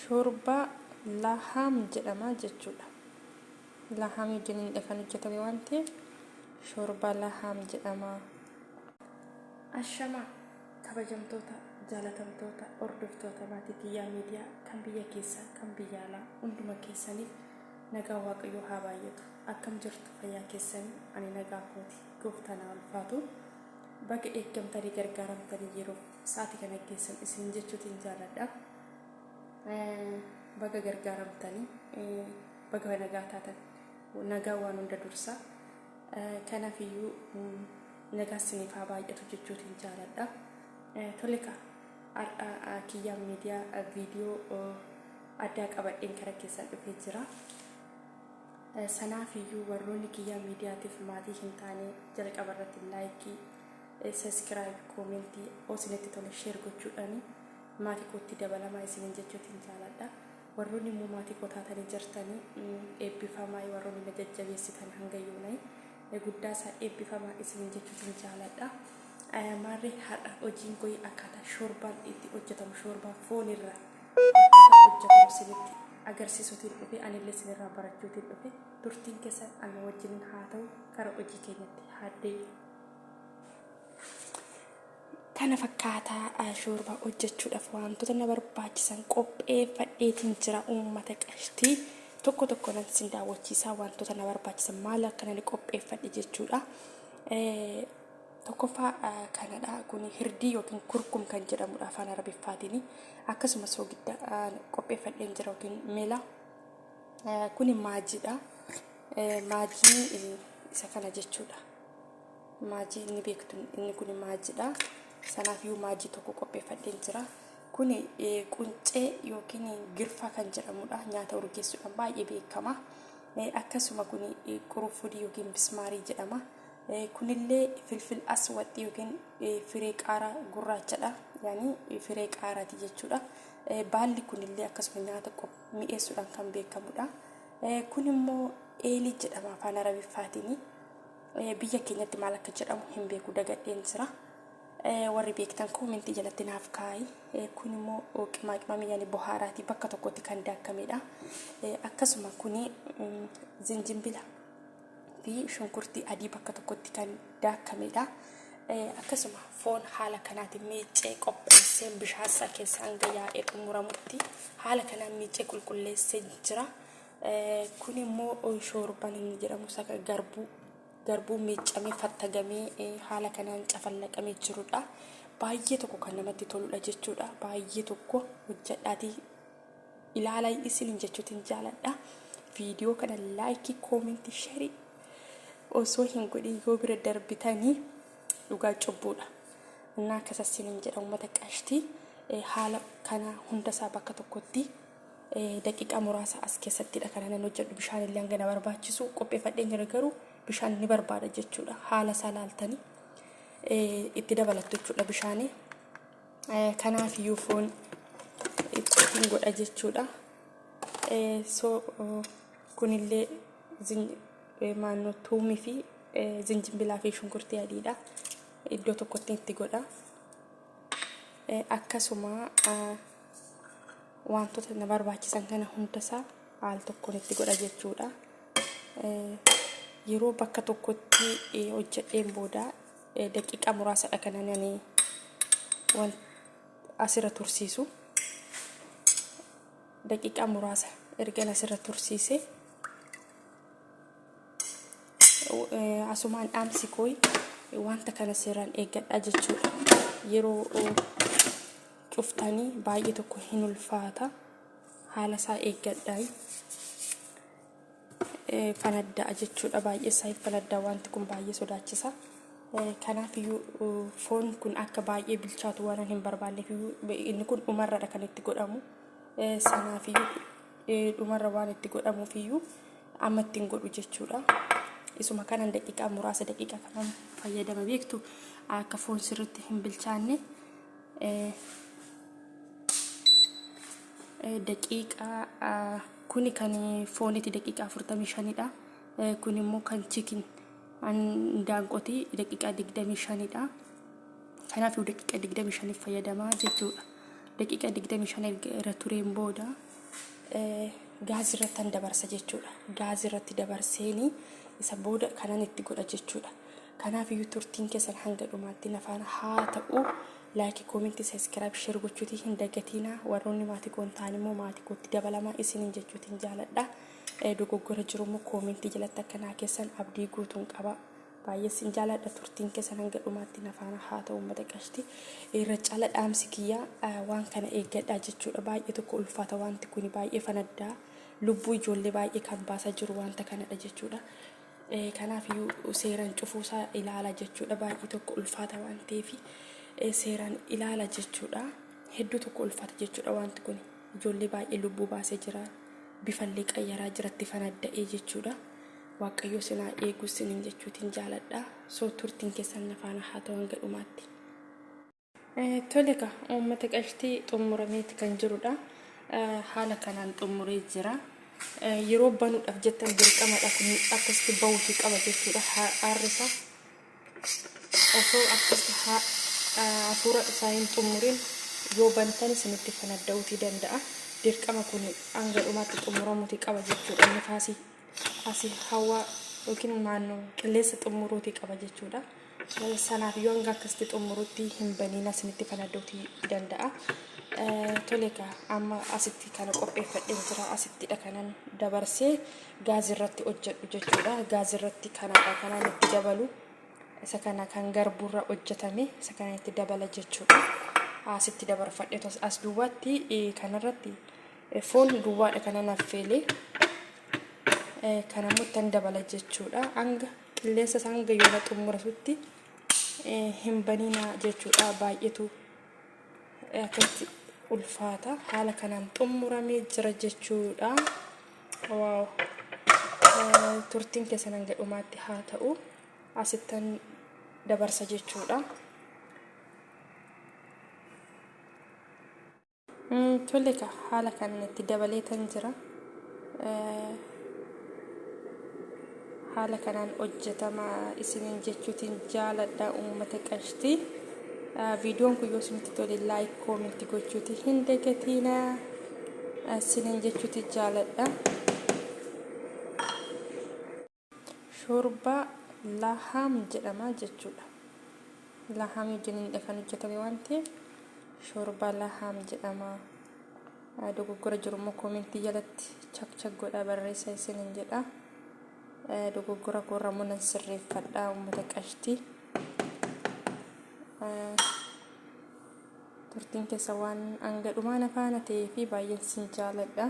shoorba laham jedhama jechuudha. Laham wajjin kan hojjetame waan ta'eef shoorba laham jedhama. Ashama kabajamtoota jaalatamtoota hordoftoota maatii Kiyyaa Miidiyaa kan biyya keessa kan biyya alaa hunduma keessaniif nagaa waaqayyoo haa baay'atu. Akkam jirtu fayyaa keessanii? Ani nagaa kooti gooftaan haa ulfaatu. Baga eeggamtanii gargaaramtanii yeroo sa'aatii kana keessan isin jechuutiin jaaladha. Baga gargaaramtanii baga nagaa taatan nagaa waan hunda dursa. Kanaafiyyuu nagaa isiniif haa baay'atu jechuutiin jaaladha. Toleka Kiyyaa Miidiyaa viidiyoo addaa qabadheen kara keessan dhufee jira. Sanaafiyyuu warroonni Kiyyaa Miidiyaatiif maatii hin taane jalqaba irratti laayikii, subscribe, commentii osinitti tole share gochuudhaan maatii kootti dabalamaa isinin jechuutiin jaaladha. Warroonni immoo maatii koo taatanii jirtanii eebbifamaa, warroonni na jajjabeessitan hanga yoonaa guddaa isaa eebbifamaa isinin jechuutiin jaaladha. Maarree har'a hojiin koo akkaataa shoorbaan itti hojjetamu shoorbaa foon irraa akkaataa hojjetamu isinitti agarsiisuutiin dhufe anillee isinirraa barachuutiin dhufe turtiin keessan ana wajjin haa ta'u kara hojii keenyatti haadee. Kana fakkaataa shoorbaa hojjechuudhaaf wantoota na barbaachisan qopheeffadheetiin jira uummata qashtii tokko tokko nan isin daawwachiisaa wantoota na barbaachisan maal akka nani qopheeffadhe jechuudha. Tokkoffaa kanadha kun hirdii yookiin kurkum kan jedhamudha afaan arabiffaatiin. Akkasumas soogidda qopheeffadheen jira yookiin meela. Kun maajiidha. Maajiin isa kana jechuudha. Maajii inni beektu inni kun maajiidha. Sanaafiyyuu maajii tokko qopheeffadheen jira. Kun quncee yookiin girfaa kan jedhamudha. Nyaata urgeessuudhaan baay'ee beekama. Akkasuma kun qurufudii yookiin bismaarii jedhama. Kunillee filfil aswad yookiin firee qaaraa gurraachadha. Yani firee qaaraati jechuudha. Baalli kunillee akkasuma nyaata mi'eessuudhaan kan beekamudha. Kun immoo eelii jedhama afaan arabiffaatiin. Biyya keenyatti maal akka jedhamu hin beeku dagadheen jira. Warri beektan koomentii jalatti naaf kaa'i. Kun immoo qimaqmamii yani bohaaraati bakka tokkotti kan daakamedha. Akkasuma kuni zinjimbila fi shunkurtii adii bakka tokkotti kan daakamedha. Akkasuma foon haala kanaatiin miicee qopheessee bishaan isaa keessa hanga yaa'ee xumuramutti haala kanaan miicee qulqulleessee jira. Kun immoo shoorbaan inni jedhamu saka garbuu miicamee fattagamee haala kanaan cafallaqamee jirudha. Baay'ee tokko kan namatti toludha jechuudha. Baay'ee tokko hojjedhaatii ilaalaa isin jechuutiin jaaladha. Viidiyoo kana laayikii, koomentii, sheerii osoo hin godhin yoo bira darbitanii dhugaa cubbuudha. Innaa akkasasiin jedha uummata qashtii haala kana hundasaa bakka tokkotti daqiiqaa muraasa as keessattidha kana nan hojjedhu. Bishaan illee hanga na barbaachisu qopheeffadheen jira garuu bishaan ni barbaada jechuudha. Haala isaa laaltanii itti dabalattu jechuudha bishaanii. Kanaafiyyuu foon ittiin godha jechuudha. Kunillee maannoo tuumii fi zinjimbilaa fi shunkurtii adiidha. Iddoo tokkotti itti godha. Akkasuma wantoota na barbaachisan kana hundasaa haal tokkoon itti godha jechuudha. Yeroo bakka tokkotti hojjedheen booda daqiiqaa muraasadha kana nani asirra tursiisu. Daqiiqaa muraasa erga asirra tursiise asumaan dhaamsi koo wanta kana seeraan eeggadha jechuudha. Yeroo cuftanii baay'ee tokko hin ulfaata. Haala isaa eeggadhaa. Fanadda'a jechuudha. Baay'ee isaa fanaddaa wanti kun baay'ee sodaachisa. Kanaafiyyuu foon kun akka baay'ee bilchaatu waan hin barbaanneef inni kun dhumarradha kan itti godhamu. Sanaafiyyuu dhumarra waan itti godhamuufiyyuu amma ittiin godhu jechuudha. Isuma kanan daqiiqaa muraasa daqiiqaa kanan fayyadama beektu akka foon sirriitti hin bilchaanne daqiiqaa kuni kan foonitti daqiiqaa 45dha. Kun immoo kan chicken daanqotii daqiiqaa 25dha. Kanaaf daqiiqaa 25 fayyadamaa jechuudha. Daqiiqaa 25 irra tureen booda gaazii irratti dabarsa jechuudha. Gaazii irratti dabarseeni isa booda kanan itti godha jechuudha. Kanaaf iyyuu turtiin keessan hanga dhumaatti nafaana haa ta'u. Like, comment, subscribe, share gochuutii hin dagatinaa. Warroonni maatii koon ta'an immoo maatii kootti dabalamaa isiniin jechuutiin jaaladha. Dogoggora jiru immoo comment jalatti akkanaa keessan abdii guutuun qaba. Baay'ee sin jaaladha. Turtiin keessan hanga dhumaatti nafaana haa ta'u uummata qashtii. Irra caala dhaamsi kiyyaa waan kana eeggadhaa jechuudha. Baay'ee tokko ulfaata wanti kuni baay'ee fanaddaa. Lubbuu ijoollee baay'ee kan baasaa jiru wanta kanadha jechuudha. Kanaaf iyyuu seeraan cufuusaa ilaala jechuudha. Baay'ee tokko ulfaata waan ta'eef seeraan ilaala jechuudha. Hedduu tokko ulfaata jechuudha wanti kun. Ijoollee baay'ee lubbuu baasee jira. Bifallee qayyaraa jiratti fanadda'ee jechuudha. Waaqayyo sinaa eegu sinin jechuutiin jaaladha. Soo turtiin keessan nafaana haa ta'u hanga dhumaatti. Tole egaa uummata qashtii xumurameeti kan jirudha. Haala kanaan xumuree jira. Yeroo banuudhaaf jettan dirqamadha kun akkasitti ba'uutii qaba jechuudha. Aarrisaa osoo akkasitti hafuura isaa hin xumuriin yoo bantan isinitti fanadda'uutii danda'a. Dirqama kun hanga dhumaatti xumuramuutii qaba jechuudha. Nifaasii asii hawaa yookiin naannoo qilleensa xumuruutii qaba jechuudha. Sanaaf yoo hanga akkasitti xumuruutti hin baniin isinitti fanadda'uutii danda'a. Tole egaa amma asitti kana qopheeffadheen jira. Asittidha kanan dabarsee gaazii irratti hojjedhu jechuudha. Gaazii irratti kanaan itti dabalu. Isa kana kan garbuurra hojjetame isa kana itti dabala jechuudha. Asitti dabarfadhee as duwwaatti kanarratti foon duwwaadha kana naffeelee kana muttan dabala jechuudha. Hanga qilleensa isaa hanga yoo xumurasutti hin baniina jechuudha. Baay'eetu akkatti ulfaata. Haala kanaan xumuramee jira jechuudha. Waaw. Turtiin keessan hanga dhumaatti haa ta'u. Asittan dabarsa jechuudha. Tole egaa haala kanaan itti dabaleetan jira. Haala kanaan hojjetama isiniin jechuutiin jaaladha uummata qashtii. Videoon kun yoo isinitti tole like, comment gochuutii hin dagatinaa. Isiniin jechuutiin jaaladha. Shoorba laham jedhama jechuudha. Laham wajjin kan hojjetame waan ta'eef shoorba laham jedhama. Dogoggora jiru immoo comment jalatti chak godhaa barreessaa isiniin jedha. Dogoggora korra munan sirreeffadhaa uummata qashtii. Turtiin keessa waan hanga dhumaa nafaana ta'ee fi baay'een sin jaaladha.